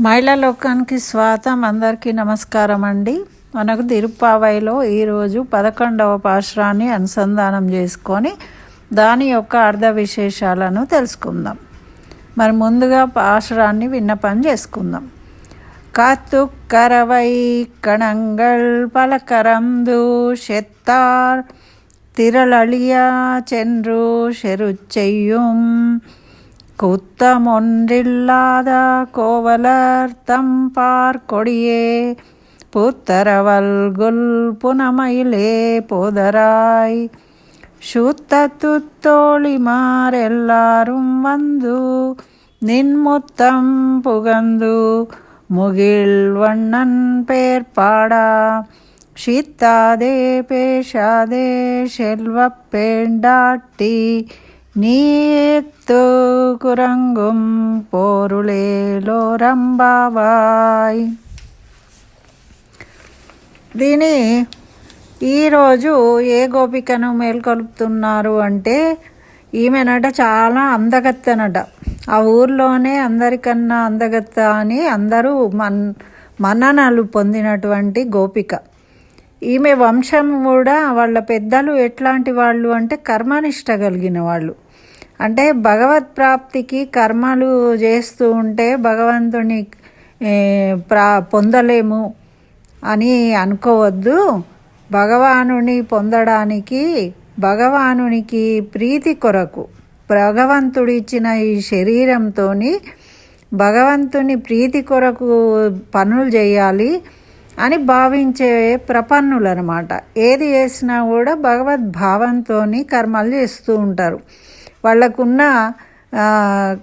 మహిళా లోకానికి స్వాగతం. అందరికీ నమస్కారం అండి. మనకు తిరుప్పావైలో ఈరోజు 11వ పాశురాన్ని అనుసంధానం చేసుకొని దాని యొక్క అర్ధ విశేషాలను తెలుసుకుందాం. మరి ముందుగా పాశురాన్ని విన్నపం చేసుకుందాం. காத்துக்கரவை கணங்கள் பலகரந்து செத்தார் திரளழியா சென்று செருச்செய்யும் குத்தமொன்றில்லாத கோவலர் தம்பார் கொடியே புத்தரவல்குல் புனமயிலே போதராய் சுத்தத்துத்தோழிமாரெல்லாரும் வந்து நின்முத்தம் புகந்து முகில் வண்ணன் பேர் பாடா சீத்தாதே பேஷாதே செல்வப் பேண்டாட்டி நீத்து குரங்கும் పోరులేలోరంబావాయ్. దీని ఈరోజు ఏ గోపికను మేల్కొల్పుతున్నారు అంటే ఈమెనట చాలా అందగత్తెనట. ఆ ఊర్లోనే అందరికన్నా అందగత్త అని అందరూ మన్ననలు పొందినటువంటి గోపిక. ఈమె వంశం కూడా వాళ్ళ పెద్దలు ఎట్లాంటి వాళ్ళు అంటే కర్మనిష్ట కలిగిన వాళ్ళు. అంటే భగవత్ ప్రాప్తికి కర్మలు చేస్తూ ఉంటే భగవంతుని పొందలేము అని అనుకోవద్దు. భగవానుని పొందడానికి భగవానునికి ప్రీతి కొరకు భగవంతుడు ఇచ్చిన ఈ శరీరంతో భగవంతుని ప్రీతి కొరకు పనులు చేయాలి అని భావించే ప్రపన్నులు అనమాట. ఏది చేసినా కూడా భగవద్భావంతో కర్మలు చేస్తూ ఉంటారు. వాళ్ళకున్న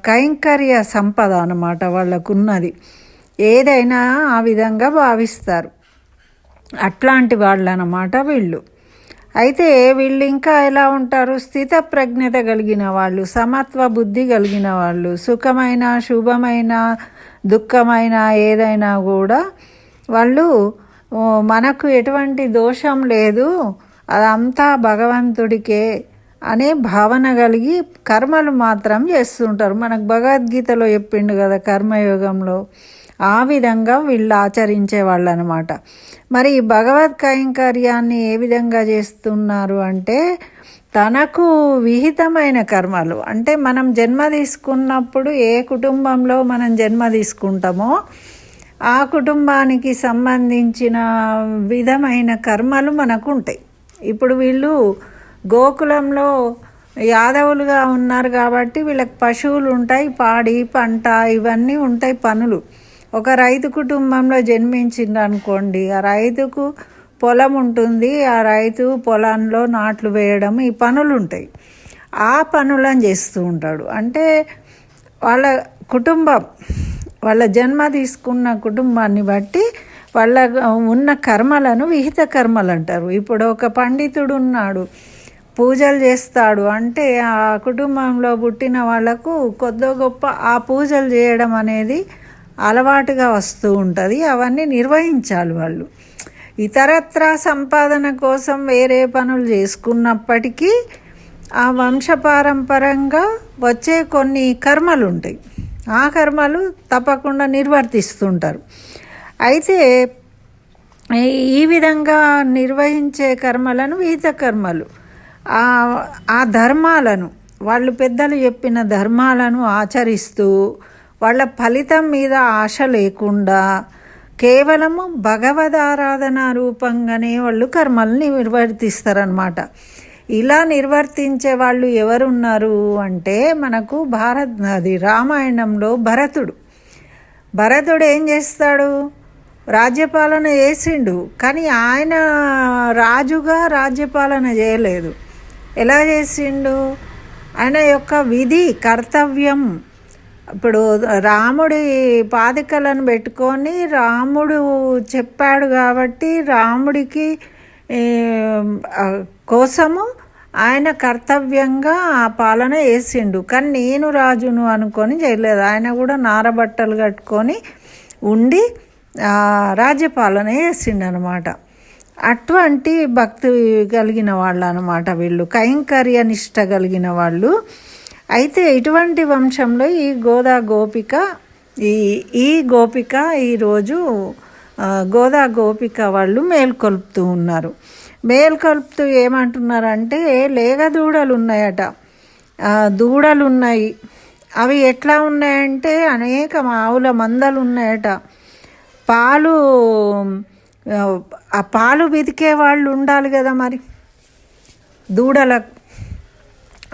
కైంకర్య సంపద అన్నమాట. వాళ్ళకున్నది ఏదైనా ఆ విధంగా భావిస్తారు. అట్లాంటి వాళ్ళు అన్నమాట వీళ్ళు. అయితే వీళ్ళు ఇంకా ఎలా ఉంటారు? స్థిత ప్రజ్ఞత కలిగిన వాళ్ళు, సమత్వ బుద్ధి కలిగిన వాళ్ళు. సుఖమైన శుభమైన దుఃఖమైన ఏదైనా కూడా వాళ్ళు మనకు ఎటువంటి దోషం లేదు, అదంతా భగవంతుడికే అనే భావన కలిగి కర్మలు మాత్రం చేస్తుంటారు. మనకు భగవద్గీతలో చెప్పిండు కదా కర్మయోగంలో, ఆ విధంగా వీళ్ళు ఆచరించే వాళ్ళు అనమాట. మరి ఈ భగవత్ కైంకర్యాన్ని ఏ విధంగా చేస్తున్నారు అంటే తనకు విహితమైన కర్మలు. అంటే మనం జన్మ తీసుకున్నప్పుడు ఏ కుటుంబంలో మనం జన్మ తీసుకుంటామో ఆ కుటుంబానికి సంబంధించిన విధమైన కర్మలు మనకు ఉంటాయి. ఇప్పుడు వీళ్ళు గోకులంలో యాదవులుగా ఉన్నారు కాబట్టి వీళ్ళకి పశువులు ఉంటాయి, పాడి పంట ఇవన్నీ ఉంటాయి, పనులు. ఒక రైతు కుటుంబంలో జన్మించింది అనుకోండి, ఆ రైతుకు పొలం ఉంటుంది, ఆ రైతు పొలంలో నాట్లు వేయడం ఈ పనులు ఉంటాయి. ఆ పనులను చేస్తూ ఉంటాడు. అంటే వాళ్ళ కుటుంబం, వాళ్ళ జన్మ తీసుకున్న కుటుంబాన్ని బట్టి వాళ్ళ ఉన్న కర్మలను విహిత కర్మలు అంటారు. ఇప్పుడు ఒక పండితుడు ఉన్నాడు, పూజలు చేస్తాడు అంటే ఆ కుటుంబంలో పుట్టిన వాళ్ళకు కొద్ది గొప్ప ఆ పూజలు చేయడం అనేది అలవాటుగా వస్తూ ఉంటుంది. అవన్నీ నిర్వహించాలి వాళ్ళు. ఇతరత్రా సంపాదన కోసం వేరే పనులు చేసుకున్నప్పటికీ ఆ వంశపారంపరంగా వచ్చే కొన్ని కర్మలు ఉంటాయి. ఆ కర్మలు తప్పకుండా నిర్వర్తిస్తుంటారు. అయితే ఈ విధంగా నిర్వహించే కర్మలను విహిత కర్మలు, ఆ ధర్మాలను వాళ్ళు పెద్దలు చెప్పిన ధర్మాలను ఆచరిస్తూ వాళ్ళ ఫలితం మీద ఆశ లేకుండా కేవలము భగవదారాధన రూపంగానే వాళ్ళు కర్మల్ని నిర్వర్తిస్తారనమాట. ఇలా నిర్వర్తించే వాళ్ళు ఎవరున్నారు అంటే మనకు రామాయణంలో భరతుడు ఏం చేస్తాడు? రాజ్యపాలన చేసిండు, కానీ ఆయన రాజుగా రాజ్యపాలన చేయలేదు. ఎలా చేసిండు? ఆయన యొక్క విధి కర్తవ్యం. ఇప్పుడు రాముడి పాదికలను పెట్టుకొని రాముడు చెప్పాడు కాబట్టి రాముడికి కోసము ఆయన కర్తవ్యంగా ఆ పాలన చేసిండు. కానీ నేను రాజును అనుకొని చేయలేదు. ఆయన కూడా నారబట్టలు కట్టుకొని ఉండి రాజ్యపాలన చేసిండు అనమాట. అటువంటి భక్తి కలిగిన వాళ్ళు అనమాట వీళ్ళు, కైంకర్య నిష్ట కలిగిన వాళ్ళు. అయితే ఇటువంటి వంశంలో ఈ గోదా గోపిక ఈ ఈ గోపిక ఈరోజు గోదా గోపిక వాళ్ళు మేల్కొల్పుతూ ఉన్నారు. మేల్కొల్పుతూ ఏమంటున్నారంటే లేగ దూడలు ఉన్నాయట, దూడలు ఉన్నాయి. అవి ఎట్లా ఉన్నాయంటే అనేక ఆవుల మందలు ఉన్నాయట. పాలు ఆ పాలు బితికే వాళ్ళు ఉండాలి కదా, మరి దూడలకు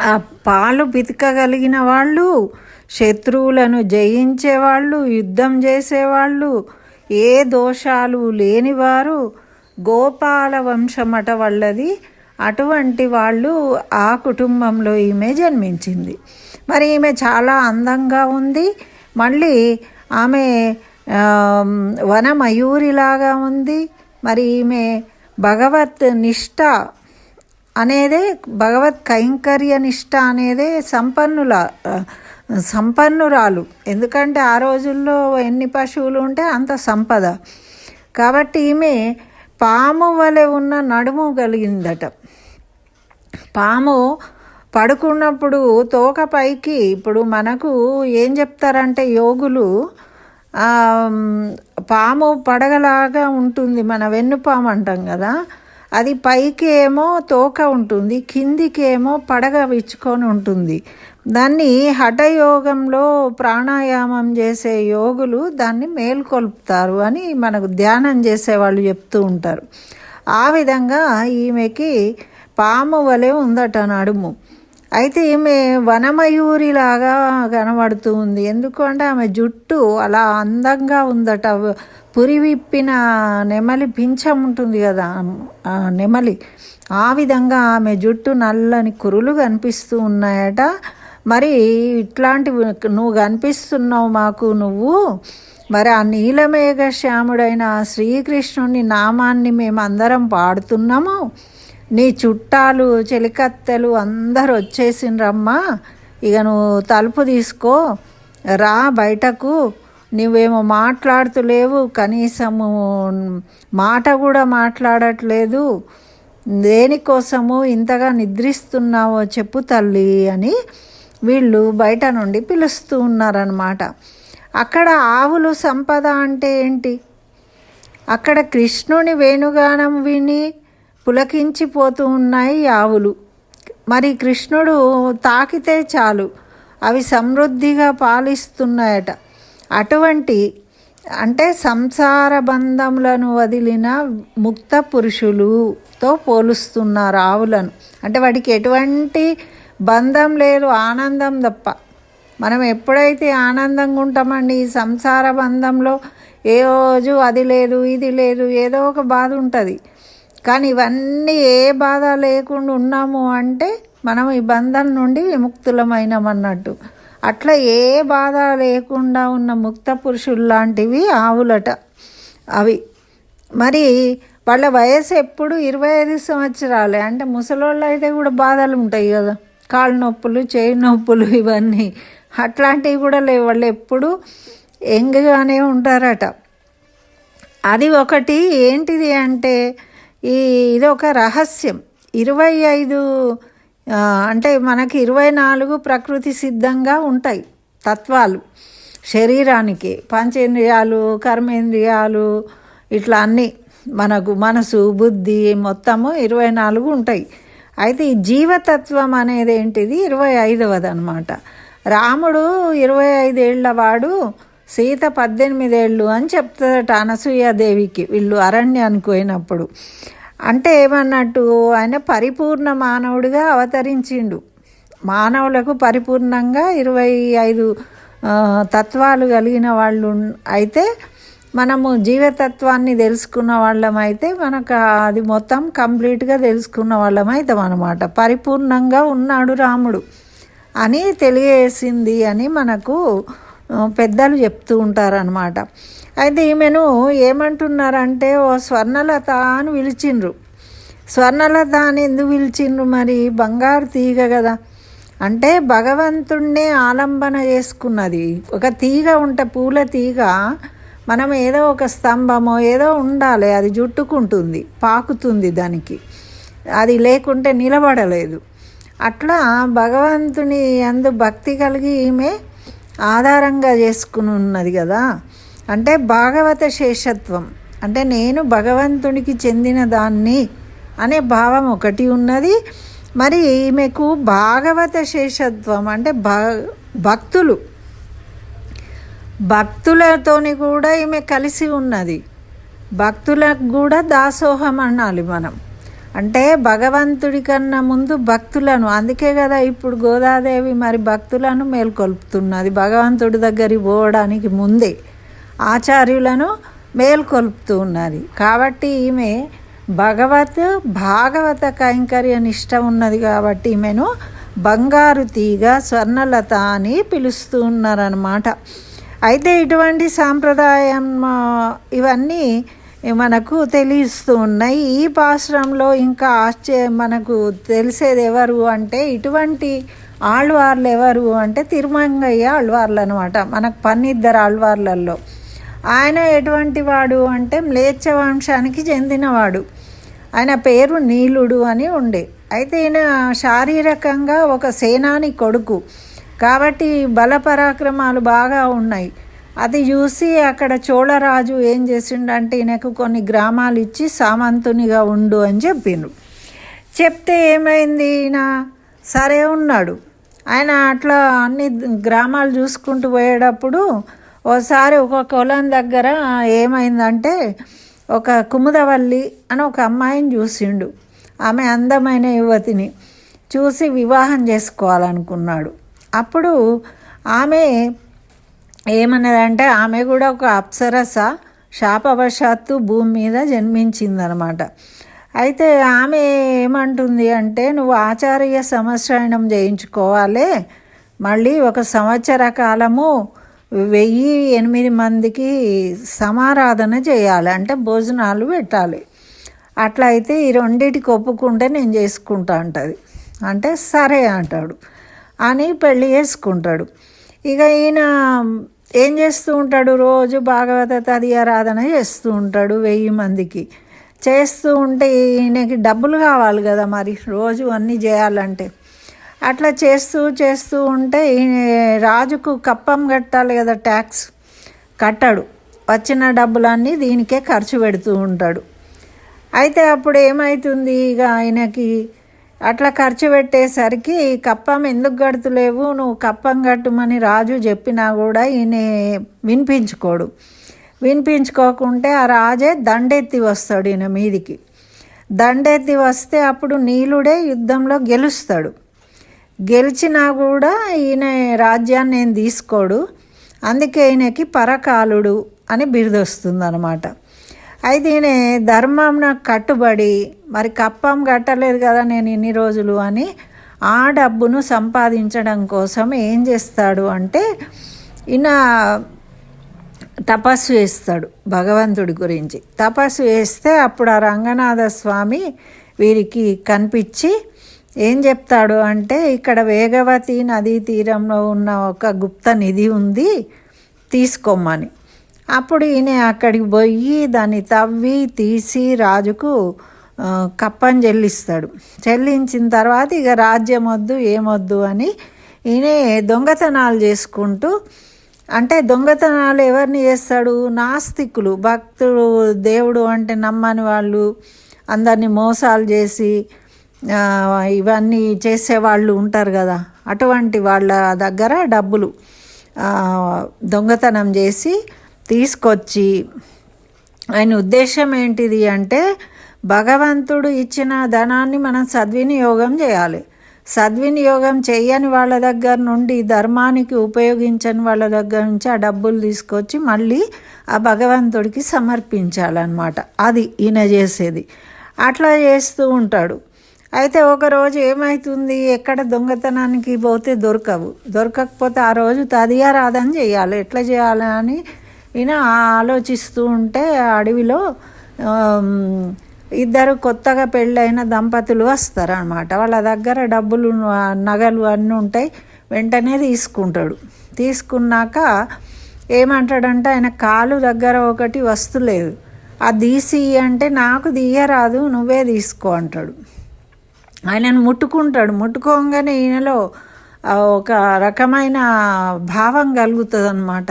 ఆ పాలు పితకగలిగిన వాళ్ళు, శత్రువులను జయించేవాళ్ళు, యుద్ధం చేసేవాళ్ళు, ఏ దోషాలు లేనివారు, గోపాల వంశమట వాళ్ళది. అటువంటి వాళ్ళు ఆ కుటుంబంలో ఈమె జన్మించింది. మరి ఈమె చాలా అందంగా ఉంది. మళ్ళీ ఆమె వనమయూరిలాగా ఉంది. మరి ఈమె భగవత్ నిష్ఠ అనేదే, భగవత్ కైంకర్య నిష్ఠ అనేదే సంపన్నురాలు. ఎందుకంటే ఆ రోజుల్లో ఎన్ని పశువులు ఉంటే అంత సంపద. కాబట్టి ఈమె పాము వలె ఉన్న నడుము కలిగిందట. పాము పడుకున్నప్పుడు తోక పైకి, ఇప్పుడు మనకు ఏం చెప్తారంటే యోగులు, పాము పడగలాగా ఉంటుంది, మన వెన్నుపాము అంటాం కదా, అది పైకి ఏమో తోక ఉంటుంది, కిందికి ఏమో పడగ విచ్చుకొని ఉంటుంది. దాన్ని హఠయోగంలో ప్రాణాయామం చేసే యోగులు దాన్ని మేల్కొల్పుతారు అని మనకు ధ్యానం చేసేవాళ్ళు చెప్తూ ఉంటారు. ఆ విధంగా ఈమెకి పాము వలె ఉందట నడుము. అయితే ఈమె వనమయూరిలాగా కనబడుతూ ఉంది. ఎందుకంటే ఆమె జుట్టు అలా అందంగా ఉందట. పురి విప్పిన నెమలి పింఛం ఉంటుంది కదా, నెమలి, ఆ విధంగా ఆమె జుట్టు నల్లని కురులు కనిపిస్తూ ఉన్నాయట. మరి ఇట్లాంటి నువ్వు కనిపిస్తున్నావు మాకు, నువ్వు మరి ఆ నీలమేఘ శ్యాముడైన శ్రీకృష్ణుని నామాన్ని మేము అందరం పాడుతున్నాము. నీ చుట్టాలు చెలికత్తెలు అందరు వచ్చేసిండ్రమ్మా, ఇక నువ్వు తలుపు తీసుకో రా బయటకు. నువ్వేమో మాట్లాడుతులేవు, కనీసము మాట కూడా మాట్లాడట్లేదు, దేనికోసము ఇంతగా నిద్రిస్తున్నావో చెప్పు తల్లి అని వీళ్ళు బయట నుండి పిలుస్తూ ఉన్నారన్నమాట. అక్కడ ఆవులు సంపద అంటే ఏంటి? అక్కడ కృష్ణుని వేణుగానం విని పులకించిపోతూ ఉన్నాయి ఆవులు. మరి కృష్ణుడు తాకితే చాలు అవి సమృద్ధిగా పాలిస్తున్నాయట. అటువంటి అంటే సంసార బంధములను వదిలిన ముక్త పురుషులతో పోలుస్తున్నారు ఆవులను. అంటే వాటికి ఎటువంటి బంధం లేదు, ఆనందం తప్ప. మనం ఎప్పుడైతే ఆనందంగా ఉంటామండి, ఈ సంసార బంధంలో ఏ రోజు అది లేదు ఇది లేదు, ఏదో ఒక బాధ ఉంటుంది. కానీ ఇవన్నీ ఏ బాధ లేకుండా ఉన్నాము అంటే మనం ఈ బంధం నుండి విముక్తులమైనమన్నట్టు. అట్లా ఏ బాధ లేకుండా ఉన్న ముక్త పురుషులు లాంటివి ఆవులట అవి. మరి వాళ్ళ వయసు ఎప్పుడు 25 సంవత్సరాలే. అంటే ముసలోళ్ళు అయితే కూడా బాధలు ఉంటాయి కదా, కాళ్ళు నొప్పులు, చేయి నొప్పులు, ఇవన్నీ అట్లాంటివి కూడా లేవు. వాళ్ళు ఎప్పుడు యంగ్గానే ఉంటారట. అది ఒకటి. ఏంటిది అంటే ఇది ఒక రహస్యం. 25 అంటే మనకి 24 ప్రకృతి సిద్ధంగా ఉంటాయి తత్వాలు శరీరానికి. పంచేంద్రియాలు, కర్మేంద్రియాలు, ఇట్లా అన్నీ మనకు మనసు, బుద్ధి మొత్తము 24 ఉంటాయి. అయితే ఈ జీవతత్వం అనేది ఏంటిది 25వది అనమాట. రాముడు 25 ఏళ్ల వాడు, సీత 18 ఏళ్ళు అని చెప్తుందట అనసూయాదేవికి వీళ్ళు అరణ్యానికి పోయినప్పుడు. అంటే ఏమన్నట్టు, ఆయన పరిపూర్ణ మానవుడిగా అవతరించిండు. మానవులకు పరిపూర్ణంగా 25 తత్వాలు కలిగిన వాళ్ళు అయితే, మనము జీవతత్వాన్ని తెలుసుకున్న వాళ్ళమైతే మనకు అది మొత్తం కంప్లీట్గా తెలుసుకున్న వాళ్ళమైతాం అన్నమాట. పరిపూర్ణంగా ఉన్నాడు రాముడు అని తెలియజేసింది అని మనకు పెద్దలు చెప్తూ ఉంటారనమాట. అయితే ఈమెను ఏమంటున్నారంటే ఓ స్వర్ణలత అని పిలిచిండ్రు. స్వర్ణలత అని ఎందుకు పిలిచిండ్రు? మరి బంగారు తీగ కదా, అంటే భగవంతుణ్ణే ఆలంబన చేసుకున్నది. ఒక తీగ ఉంటే, పూల తీగ, మనం ఏదో ఒక స్తంభమో ఏదో ఉండాలి, అది జుట్టుకుంటుంది, పాకుతుంది దానికి, అది లేకుంటే నిలబడలేదు. అట్లా భగవంతుని యందు భక్తి కలిగి ఈమె ఆధారంగా చేసుకుని ఉన్నది కదా. అంటే భాగవత శేషత్వం అంటే నేను భగవంతునికి చెందిన దాన్ని అనే భావం ఒకటి ఉన్నది. మరి ఈమెకు భాగవత శేషత్వం అంటే భక్తులతోని కూడా ఈమె కలిసి ఉన్నది. భక్తులకు కూడా దాసోహం అనాలి మనం. అంటే భగవంతుడి కన్నా ముందు భక్తులను, అందుకే కదా ఇప్పుడు గోదాదేవి మరి భక్తులను మేల్కొల్పుతున్నది. భగవంతుడి దగ్గరికి పోవడానికి ముందే ఆచార్యులను మేల్కొల్పుతూ ఉన్నది. కాబట్టి ఈమె భాగవత కైంకర్య నిష్ట ఉన్నది కాబట్టి ఈమెను బంగారు తీగ స్వర్ణలత అని పిలుస్తూ ఉన్నారన్నమాట. అయితే ఇటువంటి సాంప్రదాయం ఇవన్నీ మనకు తెలుస్తూ ఉన్నాయి. ఈ పాశ్రంలో ఇంకా మనకు తెలిసేది ఎవరు అంటే ఇటువంటి ఆళ్వార్లు ఎవరు అంటే తిరుమంగయ్య ఆళ్వార్లు అనమాట. మనకు 12 ఆళ్వార్లలో ఆయన ఎటువంటి వాడు అంటే మ్లేచ్ఛ వంశానికి చెందినవాడు. ఆయన పేరు నీలుడు అని ఉండే. అయితే ఈయన శారీరకంగా ఒక సేనాని కొడుకు కాబట్టి బలపరాక్రమాలు బాగా ఉన్నాయి. అది చూసి అక్కడ చోళరాజు ఏం చేసిండంటే ఈయనకు కొన్ని గ్రామాలు ఇచ్చి సామంతునిగా ఉండు అని చెప్పిండు. చెప్తే ఏమైంది, ఈయన సరే ఉన్నాడు. ఆయన అట్లా అన్ని గ్రామాలు చూసుకుంటూ పోయేటప్పుడు ఓసారి ఒక పొలం దగ్గర ఏమైందంటే ఒక కుముదవల్లి అని ఒక అమ్మాయిని చూసిండు. ఆమె అందమైన యువతిని చూసి వివాహం చేసుకోవాలనుకున్నాడు. అప్పుడు ఆమె ఏమన్నదంటే ఆమె కూడా ఒక అప్సరస శాపవశాత్తు భూమి మీద జన్మించిందనమాట. అయితే ఆమె ఏమంటుంది అంటే నువ్వు ఆచార్య సంవత్సరాయణం చేయించుకోవాలి, మళ్ళీ 1 సంవత్సర కాలము 1008 మందికి సమారాధన చేయాలి, అంటే భోజనాలు పెట్టాలి. అట్లా అయితే ఈ రెండిటికి ఒప్పుకుంటే నేను చేసుకుంటా అంటది. అంటే సరే అంటాడు అని పెళ్ళి చేసుకుంటాడు. ఇక ఈయన ఏం చేస్తూ ఉంటాడు, రోజు భాగవత తదియారాధన చేస్తూ ఉంటాడు 1000 మందికి. చేస్తూ ఉంటే ఈయనకి డబ్బులు కావాలి కదా మరి రోజు అన్నీ చేయాలంటే. అట్లా చేస్తూ ఉంటే రాజుకు కప్పం కట్టాలి కదా, ట్యాక్స్ కట్టాడు. వచ్చిన డబ్బులన్నీ దీనికే ఖర్చు పెడుతూ ఉంటాడు. అయితే అప్పుడు ఏమవుతుంది, ఇక ఆయనకి అట్లా ఖర్చు పెట్టేసరికి కప్పం ఎందుకు కడుతులేవు, నువ్వు కప్పం కట్టుమని రాజు చెప్పినా కూడా ఈయన వినిపించుకోకుంటే ఆ రాజే దండెత్తి వస్తాడు ఈయన మీదికి. దండెత్తి వస్తే అప్పుడు నీలుడే యుద్ధంలో గెలుస్తాడు. గెలిచినా కూడా ఈయన రాజ్యాన్ని ఏం తీసుకోడు. అందుకే ఈయనకి పరకాలుడు అని బిరుదొస్తుంది అనమాట. అయితే ఈయన ధర్మం కట్టుబడి మరి కప్పం కట్టలేదు కదా నేను ఇన్ని రోజులు అని ఆ డబ్బును సంపాదించడం కోసం ఏం చేస్తాడు అంటే ఈయన తపస్సు చేస్తాడు భగవంతుడి గురించి. తపస్సు చేస్తే అప్పుడు ఆ రంగనాథ స్వామి వీరికి కనిపించి ఏం చెప్తాడు అంటే ఇక్కడ వేగవతి నదీ తీరంలో ఉన్న ఒక గుప్త నిధి ఉంది, తీసుకోమని. అప్పుడు ఈయన అక్కడికి పోయి దాన్ని తవ్వి తీసి రాజుకు కప్పం చెల్లిస్తాడు. చెల్లించిన తర్వాత ఇక రాజ్యం వద్దు ఏమొద్దు అని ఈయన దొంగతనాలు చేసుకుంటూ, అంటే దొంగతనాలు ఎవరిని చేస్తాడు, నాస్తికులు, భక్తుడు దేవుడు అంటే నమ్మని వాళ్ళు, అందరినీ మోసాలు చేసి ఇవన్నీ చేసేవాళ్ళు ఉంటారు కదా, అటువంటి వాళ్ళ దగ్గర డబ్బులు దొంగతనం చేసి తీసుకొచ్చి ఆయన ఉద్దేశం ఏంటిది అంటే భగవంతుడు ఇచ్చిన ధనాన్ని మనం సద్వినియోగం చేయాలి. సద్వినియోగం చేయని వాళ్ళ దగ్గర నుండి, ధర్మానికి ఉపయోగించని వాళ్ళ దగ్గర నుంచి ఆ డబ్బులు తీసుకొచ్చి మళ్ళీ ఆ భగవంతుడికి సమర్పించాలన్నమాట. అది ఈయన చేసేది. అట్లా చేస్తూ ఉంటాడు. అయితే ఒకరోజు ఏమవుతుంది, ఎక్కడ దొంగతనానికి పోతే దొరకకపోతే ఆ రోజు తదియారాధన చేయాలి, ఎట్లా చేయాలి అని ఈయన ఆలోచిస్తూ ఉంటే అడవిలో 2 కొత్తగా పెళ్ళైన దంపతులు వస్తారనమాట. వాళ్ళ దగ్గర డబ్బులు నగలు అన్నీ ఉంటాయి. వెంటనే తీసుకుంటాడు. తీసుకున్నాక ఏమంటాడంటే ఆయన కాలు దగ్గర ఒకటి వస్తులేదు, అది తీసి అంటే నాకు తీయరాదు నువ్వే తీసుకో అంటాడు. ఆయనను ముట్టుకుంటాడు. ముట్టుకోగానే ఈయనలో ఒక రకమైన భావం కలుగుతుంది అన్నమాట.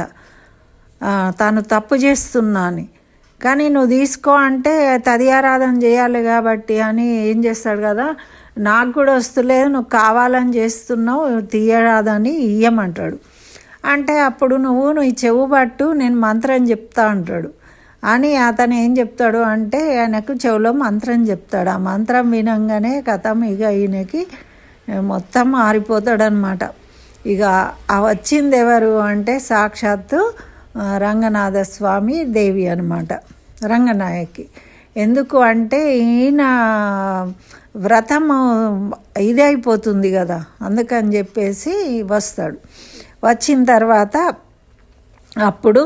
తాను తప్పు చేస్తున్నా అని. కానీ నువ్వు తీసుకో అంటే తదియారాధన చేయాలి కాబట్టి అని ఏం చేస్తాడు కదా, నాకు కూడా వస్తులేదు, నువ్వు కావాలని చేస్తున్నావు, తీయరాదని ఇయ్యమంటాడు. అంటే అప్పుడు నువ్వు ఈ చెవు పట్టు, నేను మంత్రం చెప్తా అంటాడు. అని అతను ఏం చెప్తాడు అంటే ఆయనకు చెవులో మంత్రం చెప్తాడు. ఆ మంత్రం వినంగానే కథం ఇక ఈయనకి మొత్తం మారిపోతాడనమాట. ఇక ఆ వచ్చింది ఎవరు అంటే సాక్షాత్తు రంగనాథస్వామి దేవి అనమాట, రంగనాయకి. ఎందుకు అంటే ఈయన వ్రతం ఇది అయిపోతుంది కదా, అందుకని చెప్పేసి వస్తాడు. వచ్చిన తర్వాత అప్పుడు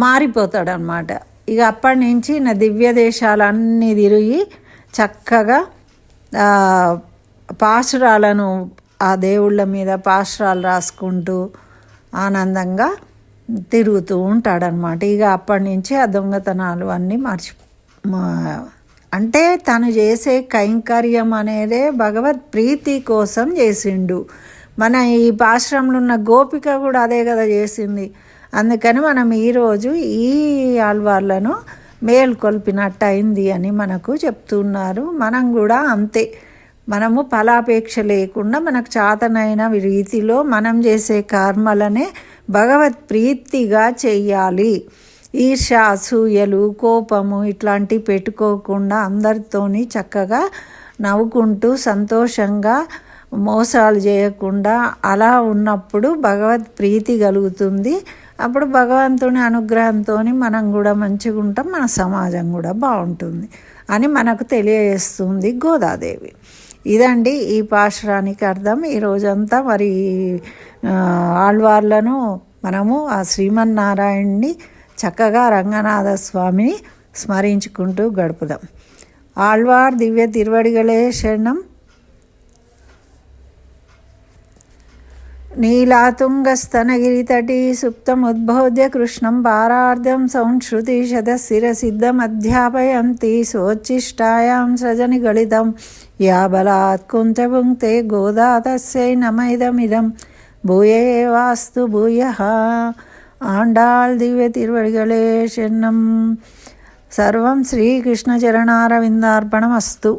మారిపోతాడనమాట. ఇక అప్పటి నుంచి నా దివ్య దేశాలన్నీ తిరిగి చక్కగా పాశురాలను ఆ దేవుళ్ళ మీద పాశురాలు రాసుకుంటూ ఆనందంగా తిరుగుతూ ఉంటాడనమాట. ఇక అప్పటి నుంచి ఆ దొంగతనాలు అన్నీ అంటే తను చేసే కైంకర్యం అనేదే భగవత్ ప్రీతి కోసం చేసిండు. మన ఈ పాశ్రమంలో ఉన్న గోపిక కూడా అదే కదా చేసింది. అందుకని మనం ఈరోజు ఈ ఆళ్వార్లను మేల్కొల్పినట్టు అయింది అని మనకు చెప్తున్నారు. మనం కూడా అంతే, మనము ఫలాపేక్ష లేకుండా మనకు చాతనైన రీతిలో మనం చేసే కర్మలనే భగవత్ ప్రీతిగా చెయ్యాలి. ఈర్ష, అసూయలు, కోపము ఇట్లాంటివి పెట్టుకోకుండా అందరితోని చక్కగా నవ్వుకుంటూ సంతోషంగా మోసాలు చేయకుండా అలా ఉన్నప్పుడు భగవత్ ప్రీతి కలుగుతుంది. అప్పుడు భగవంతుని అనుగ్రహంతో మనం కూడా మంచిగా ఉంటాం, మన సమాజం కూడా బాగుంటుంది అని మనకు తెలియజేస్తుంది గోదాదేవి. ఇదండి ఈ పాశురానికి అర్థం. ఈరోజంతా మరి ఆళ్వార్లను మనము ఆ శ్రీమన్నారాయణ్ణి చక్కగా రంగనాథ స్వామిని స్మరించుకుంటూ గడుపుదాం. ఆళ్వార్ దివ్య తిరువడిగలే శరణం. నీలాతుంగస్తనగిరితటీ సుప్తముద్బోధ్య కృష్ణం పారార్ధం సంశ్రుతి శతశిరసిద్ధమధ్యాపయంతి సోచ్చిష్టాయాం సృజని గళితం యా బలాత్ కుంచభుంక్తే గోదా తస్యై నమైదమిదం భూయే వాస్తు భూయః. ఆండాళ్ దివ్య తిరువడిగలే శరణం. సర్వం శ్రీకృష్ణచరణారవిందార్పణమస్తు.